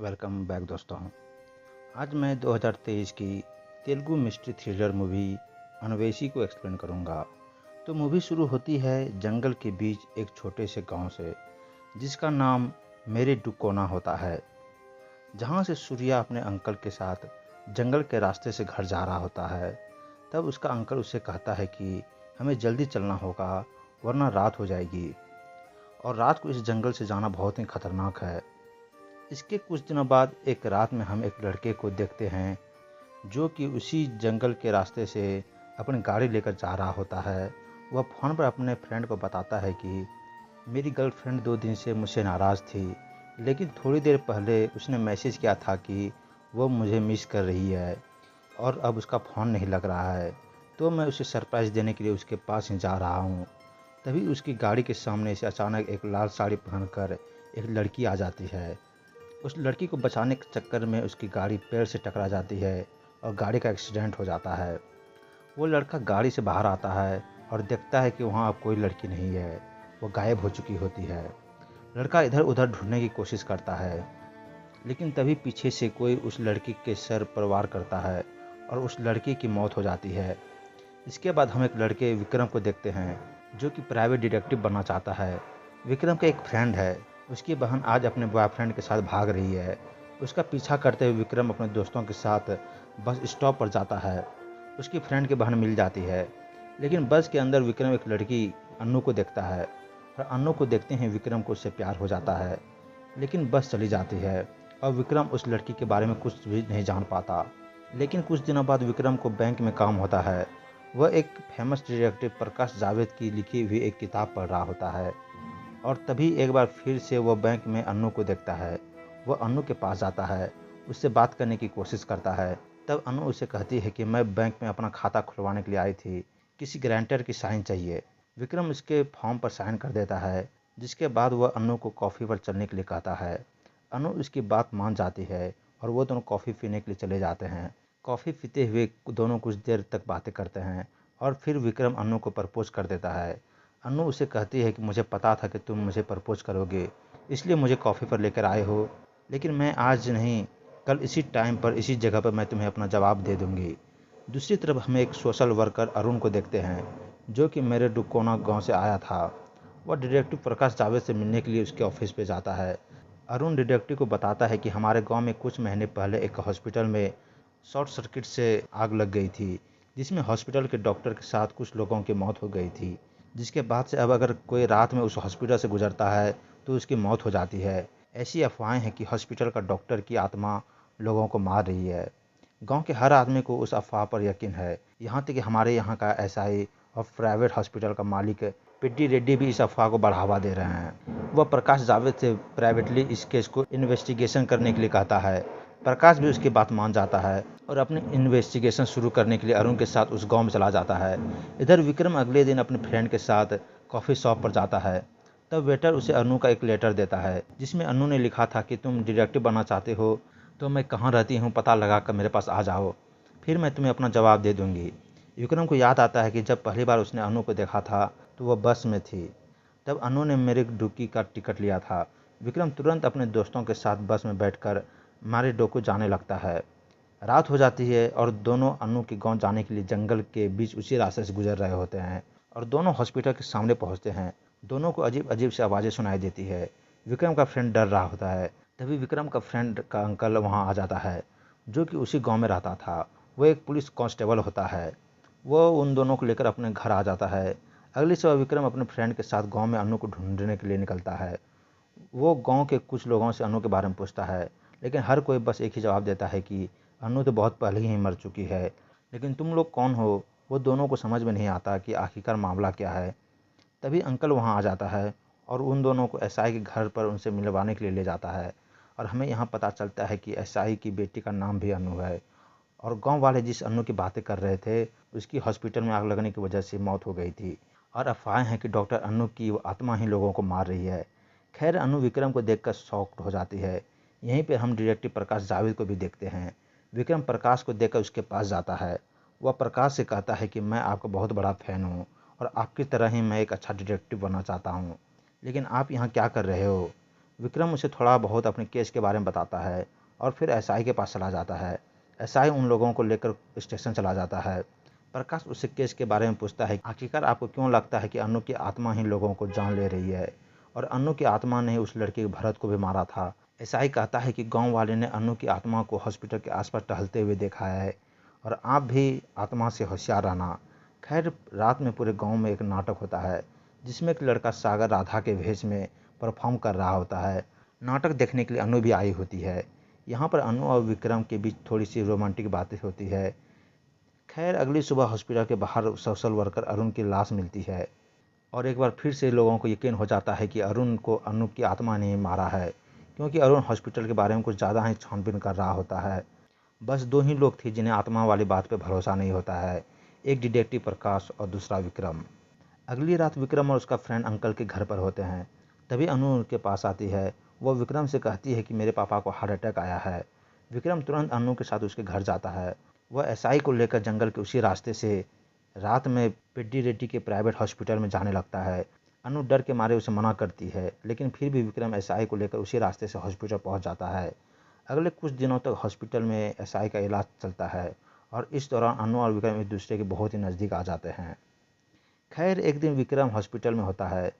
Welcome back दोस्तों। आज मैं 2023 की Telugu mystery thriller movie Anveshi को एक्सप्लेन करूंगा। तो मूवी शुरू होती है जंगल के बीच एक छोटे से गांव से, जिसका नाम मेरे डुकोना होता है। जहां से सूर्या अपने अंकल के साथ जंगल के रास्ते से घर जा रहा होता है। तब उसका अंकल उसे कहता है कि हमें जल्दी चलना होगा वरना रात हो जाएगी, और रात को इस जंगल से जाना बहुत ही खतरनाक है। इसके कुछ दिनों बाद एक रात में हम एक लड़के को देखते हैं जो कि उसी जंगल के रास्ते से अपनी गाड़ी लेकर जा रहा होता है। वह फ़ोन पर अपने फ्रेंड को बताता है कि मेरी गर्लफ्रेंड 2 दिन से मुझसे नाराज़ थी, लेकिन थोड़ी देर पहले उसने मैसेज किया था कि वो मुझे मिस कर रही है और अब उसका फ़ोन नहीं लग रहा है। तो मैं उसे सरप्राइज़ देने के लिए उसके पास ही जा रहा हूँ। तभी उसकी गाड़ी के सामने से अचानक एक लाल साड़ी पहनकर एक लड़की आ जाती है। उस लड़की को बचाने के चक्कर में उसकी गाड़ी पेड़ से टकरा जाती है और गाड़ी का एक्सीडेंट हो जाता है। वो लड़का गाड़ी से बाहर आता है और देखता है कि वहाँ अब कोई लड़की नहीं है, वो गायब हो चुकी होती है। लड़का इधर उधर ढूंढने की कोशिश करता है, लेकिन तभी पीछे से कोई उस लड़की के सर पर वार करता है और उस लड़की की मौत हो जाती है। इसके बाद हम एक लड़के विक्रम को देखते हैं जो कि प्राइवेट डिटेक्टिव बनना चाहता है। विक्रम का एक फ्रेंड है, उसकी बहन आज अपने बॉयफ्रेंड के साथ भाग रही है। उसका पीछा करते हुए विक्रम अपने दोस्तों के साथ बस स्टॉप पर जाता है। उसकी फ्रेंड की बहन मिल जाती है, लेकिन बस के अंदर विक्रम एक लड़की अन्नू को देखता है और अन्नू को देखते ही विक्रम को उससे प्यार हो जाता है। लेकिन बस चली जाती है और विक्रम उस लड़की के बारे में कुछ भी नहीं जान पाता। लेकिन कुछ दिनों बाद विक्रम को बैंक में काम होता है। वह एक फेमस डिटेक्टिव प्रकाश जावेद की लिखी हुई एक किताब पढ़ रहा होता है, और तभी एक बार फिर से वह बैंक में अन्नू को देखता है। वह अन्नू के पास जाता है, उससे बात करने की कोशिश करता है। तब अन्नू उसे कहती है कि मैं बैंक में अपना खाता खुलवाने के लिए आई थी, किसी गारंटर की साइन चाहिए। विक्रम उसके फॉर्म पर साइन कर देता है, जिसके बाद वह अन्नू को कॉफ़ी पर चलने के लिए कहता है। अन्नू उसकी बात मान जाती है और वो दोनों कॉफ़ी पीने के लिए चले जाते हैं। कॉफ़ी पीते हुए दोनों कुछ देर तक बातें करते हैं और फिर विक्रम अन्नू को प्रपोज कर देता है। अन्नू उसे कहती है कि मुझे पता था कि तुम मुझे प्रपोज करोगे, इसलिए मुझे कॉफ़ी पर लेकर आए हो, लेकिन मैं आज नहीं, कल इसी टाइम पर इसी जगह पर मैं तुम्हें अपना जवाब दे दूंगी। दूसरी तरफ हमें एक सोशल वर्कर अरुण को देखते हैं जो कि मेरे डुकोना गांव से आया था। वह डिटेक्टिव प्रकाश जावेद से मिलने के लिए उसके ऑफिस पे जाता है। अरुण डिटेक्टिव को बताता है कि हमारे गांव में कुछ महीने पहले एक हॉस्पिटल में शॉर्ट सर्किट से आग लग गई थी, जिसमें हॉस्पिटल के डॉक्टर के साथ कुछ लोगों की मौत हो गई थी। जिसके बाद से अब अगर कोई रात में उस हॉस्पिटल से गुजरता है तो उसकी मौत हो जाती है। ऐसी अफवाहें हैं कि हॉस्पिटल का डॉक्टर की आत्मा लोगों को मार रही है। गांव के हर आदमी को उस अफवाह पर यकीन है, यहाँ तक कि हमारे यहाँ का एसआई और प्राइवेट हॉस्पिटल का मालिक पिड्डी रेड्डी भी इस अफवाह को बढ़ावा दे रहे हैं। वह प्रकाश जावेद से प्राइवेटली इस केस को इन्वेस्टिगेशन करने के लिए कहता है। प्रकाश भी उसकी बात मान जाता है और अपनी इन्वेस्टिगेशन शुरू करने के लिए अरुण के साथ उस गांव में चला जाता है। इधर विक्रम अगले दिन अपने फ्रेंड के साथ कॉफ़ी शॉप पर जाता है। तब वेटर उसे अनु का एक लेटर देता है, जिसमें अनु ने लिखा था कि तुम डिटेक्टिव बनना चाहते हो तो मैं कहाँ रहती हूँ पता लगा कर मेरे पास आ जाओ, फिर मैं तुम्हें अपना जवाब दे दूंगी। विक्रम को याद आता है कि जब पहली बार उसने अनु को देखा था तो वह बस में थी। तब अनु ने मेरे डुकी का टिकट लिया था। विक्रम तुरंत अपने दोस्तों के साथ बस में बैठकर मारे डोको जाने लगता है। रात हो जाती है और दोनों अनु के गांव जाने के लिए जंगल के बीच उसी रास्ते से गुजर रहे होते हैं और दोनों हॉस्पिटल के सामने पहुंचते हैं। दोनों को अजीब अजीब से आवाज़ें सुनाई देती है। विक्रम का फ्रेंड डर रहा होता है। तभी विक्रम का फ्रेंड का अंकल वहां आ जाता है, जो कि उसी गांव में रहता था। वो एक पुलिस कांस्टेबल होता है। वो उन दोनों को लेकर अपने घर आ जाता है। अगली सुबह विक्रम अपने फ्रेंड के साथ गांव में अनु को ढूंढने के लिए निकलता है। वो गांव के कुछ लोगों से अनु के बारे में पूछता है, लेकिन हर कोई बस एक ही जवाब देता है कि अनु तो बहुत पहले ही मर चुकी है, लेकिन तुम लोग कौन हो। वो दोनों को समझ में नहीं आता कि आखिरकार मामला क्या है। तभी अंकल वहाँ आ जाता है और उन दोनों को एसआई के घर पर उनसे मिलवाने के लिए ले जाता है। और हमें यहाँ पता चलता है कि एसआई की बेटी का नाम भी अनु है, और गांव वाले जिस अनु की बातें कर रहे थे उसकी हॉस्पिटल में आग लगने की वजह से मौत हो गई थी, और अफवाहें हैं कि डॉक्टर अनु की आत्मा ही लोगों को मार रही है। खैर अनु विक्रम को देखकर शॉक्ड हो जाती है। यहीं पर हम डिटेक्टिव प्रकाश जावेद को भी देखते हैं। विक्रम प्रकाश को देखकर उसके पास जाता है। वह प्रकाश से कहता है कि मैं आपका बहुत बड़ा फ़ैन हूँ और आपकी तरह ही मैं एक अच्छा डिटेक्टिव बनना चाहता हूँ, लेकिन आप यहाँ क्या कर रहे हो। विक्रम उसे थोड़ा बहुत अपने केस के बारे में बताता है और फिर एसआई के पास चला जाता है। एसआई उन लोगों को लेकर स्टेशन चला जाता है। प्रकाश उससे केस के बारे में पूछता है, आखिरकार आपको क्यों लगता है कि अनु की आत्मा ही लोगों को जान ले रही है, और अनु की आत्मा ने उस लड़के भरत को भी मारा था। एसआई कहता है कि गांव वाले ने अनु की आत्मा को हॉस्पिटल के आसपास टहलते हुए देखा है और आप भी आत्मा से होशियार रहना। खैर, रात में पूरे गांव में एक नाटक होता है जिसमें एक लड़का सागर राधा के भेष में परफॉर्म कर रहा होता है। नाटक देखने के लिए अनु भी आई होती है। यहाँ पर अनु और विक्रम के बीच थोड़ी सी रोमांटिक बातें होती है। खैर, अगली सुबह हॉस्पिटल के बाहर सोशल वर्कर अरुण की लाश मिलती है और एक बार फिर से लोगों को यकीन हो जाता है कि अरुण को अनु की आत्मा ने मारा है, क्योंकि अरुण हॉस्पिटल के बारे में कुछ ज़्यादा ही छानबीन कर रहा होता है। बस दो ही लोग थे जिन्हें आत्मा वाली बात पे भरोसा नहीं होता है, एक डिटेक्टिव प्रकाश और दूसरा विक्रम। अगली रात विक्रम और उसका फ्रेंड अंकल के घर पर होते हैं। तभी अनु उनके पास आती है। वो विक्रम से कहती है कि मेरे पापा को हार्ट अटैक आया है। विक्रम तुरंत अनु के साथ उसके घर जाता है। वह एसआई को लेकर जंगल के उसी रास्ते से रात में पेड्डी रेड्डी के प्राइवेट हॉस्पिटल में जाने लगता है। अनु डर के मारे उसे मना करती है, लेकिन फिर भी विक्रम एसआई को लेकर उसी रास्ते से हॉस्पिटल पहुंच जाता है। अगले कुछ दिनों तक हॉस्पिटल में एसआई का इलाज चलता है और इस दौरान अनु और विक्रम एक दूसरे के बहुत ही नज़दीक आ जाते हैं। खैर, एक दिन विक्रम हॉस्पिटल में होता है।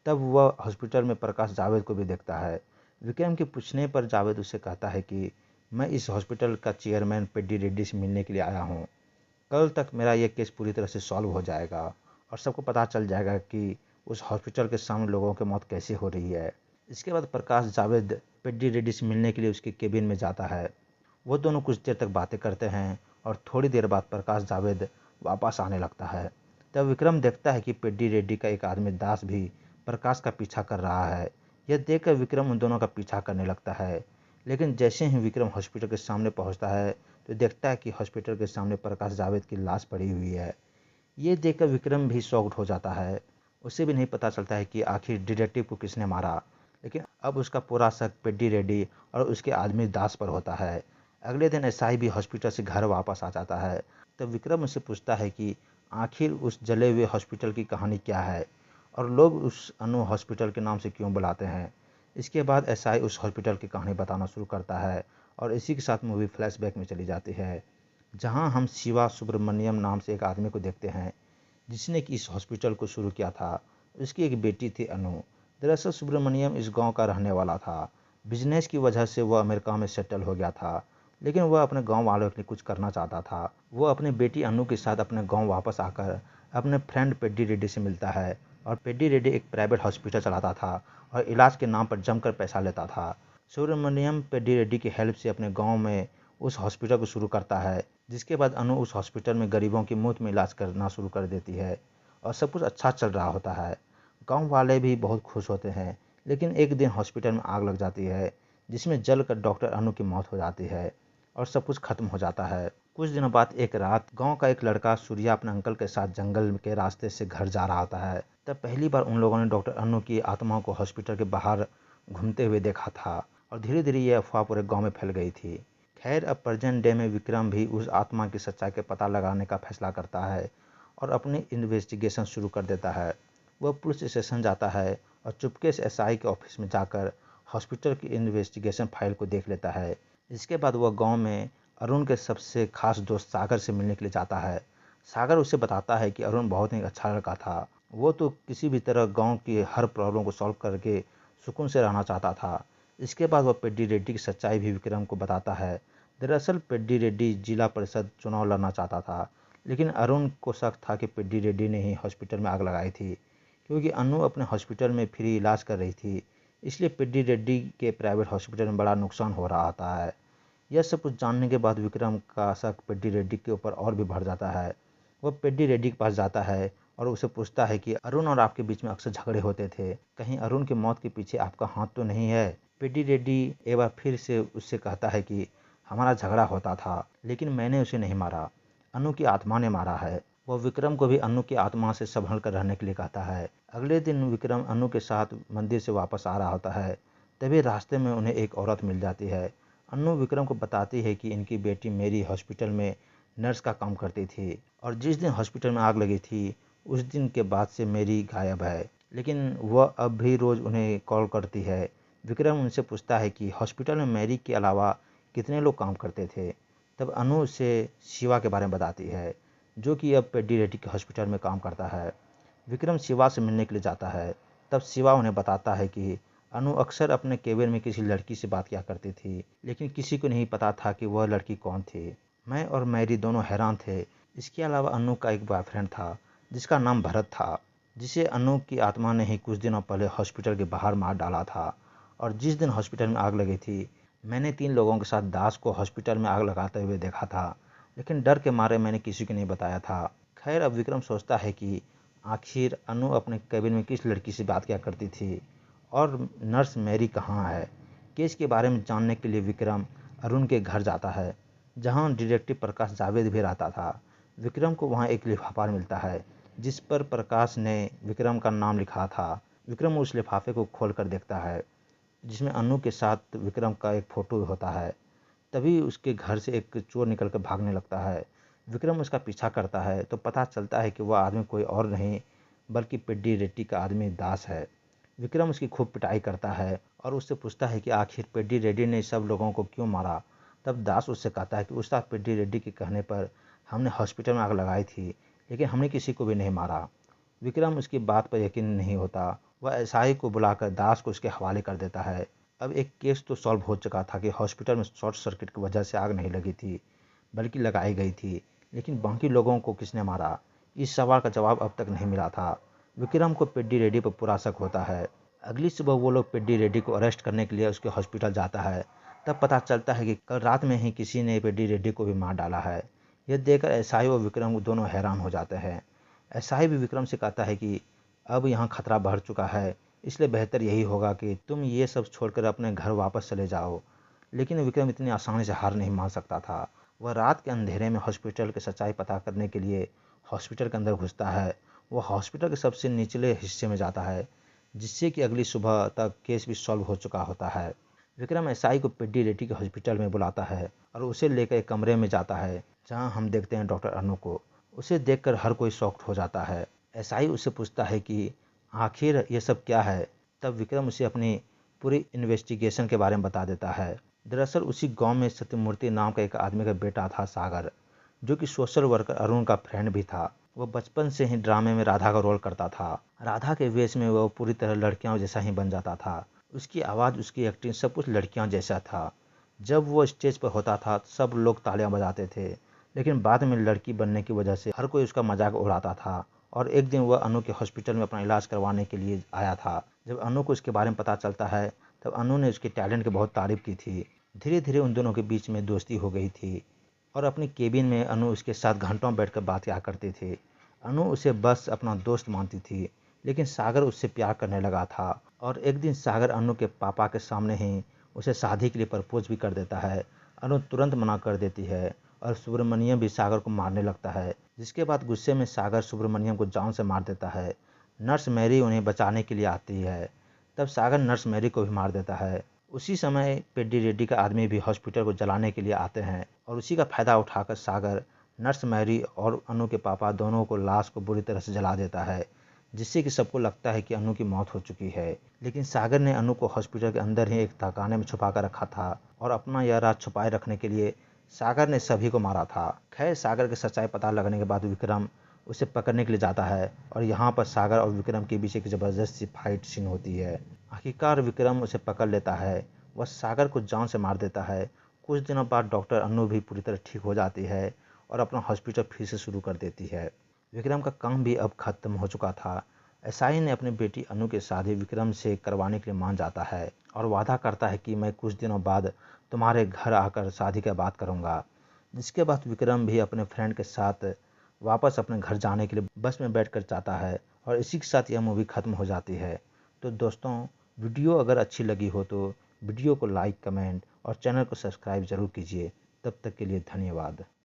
तब वह हॉस्पिटल में प्रकाश जावेद को भी देखता है। विक्रम के पूछने पर जावेद उससे कहता है कि मैं इस हॉस्पिटल का चेयरमैन पेड्डी रेड्डी से मिलने के लिए आया हूँ। कल तक मेरा यह केस पूरी तरह से सॉल्व हो जाएगा और सबको पता चल जाएगा कि उस हॉस्पिटल के सामने लोगों की मौत कैसे हो रही है। इसके बाद प्रकाश जावेद पेड्डी रेड्डी से मिलने के लिए उसके केबिन में जाता है। वो दोनों कुछ देर तक बातें करते हैं और थोड़ी देर बाद प्रकाश जावेद वापस आने लगता है। तब विक्रम देखता है कि पेड्डी रेड्डी का एक आदमी दास भी प्रकाश का पीछा कर रहा है। यह देखकर विक्रम उन दोनों का पीछा करने लगता है, लेकिन जैसे ही विक्रम हॉस्पिटल के सामने पहुंचता है तो देखता है कि हॉस्पिटल के सामने प्रकाश जावेद की लाश पड़ी हुई है। ये देखकर विक्रम भी शॉक्ड हो जाता है। उसे भी नहीं पता चलता है कि आखिर डिटेक्टिव को किसने मारा, लेकिन अब उसका पूरा शक पेड्डी रेड्डी और उसके आदमी दास पर होता है। अगले दिन एसआई भी हॉस्पिटल से घर वापस आ जाता है। तब विक्रम उससे पूछता है कि आखिर उस जले हुए हॉस्पिटल की कहानी क्या है और लोग उस अनु हॉस्पिटल के नाम से क्यों बुलाते हैं। इसके बाद एसआई उस हॉस्पिटल की कहानी बताना शुरू करता है और इसी के साथ मूवी फ्लैशबैक में चली जाती है, जहां हम शिवा सुब्रमण्यम नाम से एक आदमी को देखते हैं जिसने कि इस हॉस्पिटल को शुरू किया था। उसकी एक बेटी थी अनु। दरअसल सुब्रमण्यम इस गांव का रहने वाला था। बिजनेस की वजह से वह अमेरिका में सेटल हो गया था, लेकिन वह अपने गांव वालों के लिए कुछ करना चाहता था। वह अपनी बेटी अनु के साथ अपने गांव वापस आकर अपने फ्रेंड पेड्डी रेड्डी से मिलता है और पेड्डी रेड्डी एक प्राइवेट हॉस्पिटल चलाता था और इलाज के नाम पर जमकर पैसा लेता था। सुब्रमण्यम पेड्डी रेड्डी की हेल्प से अपने गांव में उस हॉस्पिटल को शुरू करता है, जिसके बाद अनु उस हॉस्पिटल में गरीबों की मुफ्त में इलाज करना शुरू कर देती है और सब कुछ अच्छा चल रहा होता है। गांव वाले भी बहुत खुश होते हैं, लेकिन एक दिन हॉस्पिटल में आग लग जाती है जिसमें जलकर डॉक्टर अनु की मौत हो जाती है और सब कुछ खत्म हो जाता है। कुछ दिनों बाद एक रात गांव का एक लड़का सूर्या अपने अंकल के साथ जंगल के रास्ते से घर जा रहा होता है। तब पहली बार उन लोगों ने डॉक्टर अनु की आत्मा को हॉस्पिटल के बाहर घूमते हुए देखा था और धीरे धीरे यह अफवाह पूरे गांव में फैल गई थी। खैर, अब प्रेजेंट डे में विक्रम भी उस आत्मा की सच्चाई का पता लगाने का फैसला करता है और अपनी इन्वेस्टिगेशन शुरू कर देता है। वह पुलिस स्टेशन जाता है और चुपके से एसआई के ऑफिस में जाकर हॉस्पिटल की इन्वेस्टिगेशन फाइल को देख लेता है। इसके बाद वह गांव में अरुण के सबसे खास दोस्त सागर से मिलने के लिए जाता है। सागर उसे बताता है कि अरुण बहुत ही अच्छा लड़का था। वो तो किसी भी तरह गांव की हर प्रॉब्लम को सॉल्व करके सुकून से रहना चाहता था। इसके बाद वह पेड्डी रेड्डी की सच्चाई भी विक्रम को बताता है। दरअसल पेड्डी रेड्डी जिला परिषद चुनाव लड़ना चाहता था, लेकिन अरुण को शक था कि पेड्डी रेड्डी ने ही हॉस्पिटल में आग लगाई थी, क्योंकि अनु अपने हॉस्पिटल में फ्री इलाज कर रही थी। इसलिए पेड्डी रेड्डी के प्राइवेट हॉस्पिटल में बड़ा नुकसान हो रहा होता है। यह सब कुछ जानने के बाद विक्रम का शक पेड्डी रेड्डी के ऊपर और भी बढ़ जाता है। वह पेड्डी रेड्डी के पास जाता है और उसे पूछता है कि अरुण और आपके बीच में अक्सर झगड़े होते थे, कहीं अरुण की मौत के पीछे आपका हाथ तो नहीं है। पेड्डी रेड्डी एक बार फिर से उससे कहता है कि हमारा झगड़ा होता था, लेकिन मैंने उसे नहीं मारा, अनु की आत्मा ने मारा है। वह विक्रम को भी अनु की आत्मा से संभल कर रहने के लिए कहता है। अगले दिन विक्रम अनु के साथ मंदिर से वापस आ रहा होता है। तभी रास्ते में उन्हें एक औरत मिल जाती है। अनु विक्रम को बताती है कि इनकी बेटी मेरी हॉस्पिटल में नर्स का काम करती थी और जिस दिन हॉस्पिटल में आग लगी थी उस दिन के बाद से मेरी गायब है, लेकिन वह अब भी रोज़ उन्हें कॉल करती है विक्रम उनसे पूछता है कि हॉस्पिटल में मैरी के अलावा कितने लोग काम करते थे। तब अनु उसे शिवा के बारे में बताती है, जो कि अब पेड्डी रेड्डी के हॉस्पिटल में काम करता है। विक्रम शिवा से मिलने के लिए जाता है। तब शिवा उन्हें बताता है कि अनु अक्सर अपने केबिन में किसी लड़की से बात किया करती थी, लेकिन किसी को नहीं पता था कि वह लड़की कौन थी। मैं और मैरी दोनों हैरान थे। इसके अलावा अनु का एक बॉयफ्रेंड था जिसका नाम भरत था, जिसे अनु की आत्मा ने ही कुछ दिनों पहले हॉस्पिटल के बाहर मार डाला था। और जिस दिन हॉस्पिटल में आग लगी थी, मैंने 3 लोगों के साथ दास को हॉस्पिटल में आग लगाते हुए देखा था, लेकिन डर के मारे मैंने किसी को नहीं बताया था। खैर, अब विक्रम सोचता है कि आखिर अनु अपने केबिन में किस लड़की से बात किया करती थी और नर्स मैरी कहाँ है। केस के बारे में जानने के लिए विक्रम अरुण के घर जाता है, जहाँ डिटेक्टिव प्रकाश जावेद भी रहता था। विक्रम को वहाँ एक लिफाफा मिलता है जिस पर प्रकाश ने विक्रम का नाम लिखा था। विक्रम उस लिफाफे को खोल कर देखता है, जिसमें अनु के साथ विक्रम का एक फ़ोटो होता है। तभी उसके घर से एक चोर निकल कर भागने लगता है। विक्रम उसका पीछा करता है तो पता चलता है कि वह आदमी कोई और नहीं बल्कि पेड्डी रेड्डी का आदमी दास है। विक्रम उसकी खूब पिटाई करता है और उससे पूछता है कि आखिर पेड्डी रेड्डी ने सब लोगों को क्यों मारा। तब दास उससे कहता है कि उस्ताद पेड्डी रेड्डी के कहने पर हमने हॉस्पिटल में आग लगाई थी, लेकिन हमने किसी को भी नहीं मारा। विक्रम उसकी बात पर यकीन नहीं होता। वह एसआई को बुलाकर दास को उसके हवाले कर देता है। अब एक केस तो सॉल्व हो चुका था कि हॉस्पिटल में शॉर्ट सर्किट की वजह से आग नहीं लगी थी, बल्कि लगाई गई थी, लेकिन बाकी लोगों को किसने मारा, इस सवाल का जवाब अब तक नहीं मिला था। विक्रम को पेड्डी रेड्डी पर पूरा शक होता है। अगली सुबह वो लोग पेड्डी रेड्डी को अरेस्ट करने के लिए उसके हॉस्पिटल जाता है। तब पता चलता है कि कल रात में ही किसी ने पेड्डी रेड्डी को भी मार डाला है। यह देखकर एसआई और विक्रम दोनों हैरान हो जाते हैं। एसआई भी विक्रम से कहता है कि अब यहाँ खतरा बढ़ चुका है, इसलिए बेहतर यही होगा कि तुम ये सब छोड़कर अपने घर वापस चले जाओ। लेकिन विक्रम इतनी आसानी से हार नहीं मान सकता था। वह रात के अंधेरे में हॉस्पिटल की सच्चाई पता करने के लिए हॉस्पिटल के अंदर घुसता है। वह हॉस्पिटल के सबसे निचले हिस्से में जाता है, जिससे कि अगली सुबह तक केस भी सॉल्व हो चुका होता है। विक्रम एसआई को पेड्डी रेड्डी के हॉस्पिटल में बुलाता है और उसे लेकर एक कमरे में जाता है, जहां हम देखते हैं डॉक्टर अनु को। उसे देखकर हर कोई शॉक्ड हो जाता है। एसआई उससे पूछता है कि आखिर ये सब क्या है। तब विक्रम उसे अपनी पूरी इन्वेस्टिगेशन के बारे में बता देता है। दरअसल उसी गांव में सत्यमूर्ति नाम का एक आदमी का बेटा था सागर, जो कि सोशल वर्कर अरुण का फ्रेंड भी था। वह बचपन से ही ड्रामे में राधा का रोल करता था। राधा के वेश में वह पूरी तरह लड़कियों जैसा ही बन जाता था। उसकी आवाज़, उसकी एक्टिंग, सब कुछ लड़कियों जैसा था। जब वो स्टेज पर होता था सब लोग तालियां बजाते थे, लेकिन बाद में लड़की बनने की वजह से हर कोई उसका मजाक उड़ाता था। और एक दिन वह अनु के हॉस्पिटल में अपना इलाज करवाने के लिए आया था। जब अनु को इसके बारे में पता चलता है, तब अनु ने उसके टैलेंट की बहुत तारीफ की थी। धीरे धीरे उन दोनों के बीच में दोस्ती हो गई थी और अपनी केबिन में अनु उसके साथ घंटों बैठकर बात किया करती थी। अनु उसे बस अपना दोस्त मानती थी, लेकिन सागर उससे प्यार करने लगा था। और एक दिन सागर अनु के पापा के सामने ही उसे शादी के लिए प्रपोज भी कर देता है। अनु तुरंत मना कर देती है और सुब्रमण्यम भी सागर को मारने लगता है, जिसके बाद गुस्से में सागर सुब्रमण्यम को जान से मार देता है। नर्स मैरी उन्हें बचाने के लिए आती है। तब सागर नर्स मैरी को भी मार देता है। उसी समय पेड्डी रेड्डी का आदमी भी हॉस्पिटल को जलाने के लिए आते हैं और उसी का फायदा उठाकर सागर नर्स मैरी और अनु के पापा दोनों को लाश को बुरी तरह से जला देता है, जिससे कि सबको लगता है कि अनु की मौत हो चुकी है। लेकिन सागर ने अनु को हॉस्पिटल के अंदर ही एक तहखाने में छुपा कर रखा था और अपना यह राज छुपाए रखने के लिए सागर ने सभी को मारा था। खैर, सागर की सच्चाई पता लगने के बाद विक्रम उसे पकड़ने के लिए जाता है और यहाँ पर सागर और विक्रम के बीच एक ज़बरदस्त सी फाइट सीन होती है। आखिरकार विक्रम उसे पकड़ लेता है। वह सागर को जान से मार देता है। कुछ दिनों बाद डॉक्टर अनु भी पूरी तरह ठीक हो जाती है और अपना हॉस्पिटल फिर से शुरू कर देती है। विक्रम का काम भी अब खत्म हो चुका था। एसआई ने अपनी बेटी अनु की शादी विक्रम से करवाने के लिए मान जाता है और वादा करता है कि मैं कुछ दिनों बाद तुम्हारे घर आकर शादी की बात करूंगा। जिसके बाद विक्रम भी अपने फ्रेंड के साथ वापस अपने घर जाने के लिए बस में बैठकर जाता है और इसी के साथ यह मूवी ख़त्म हो जाती है। तो दोस्तों, वीडियो अगर अच्छी लगी हो तो वीडियो को लाइक, कमेंट और चैनल को सब्सक्राइब ज़रूर कीजिए। तब तक के लिए धन्यवाद।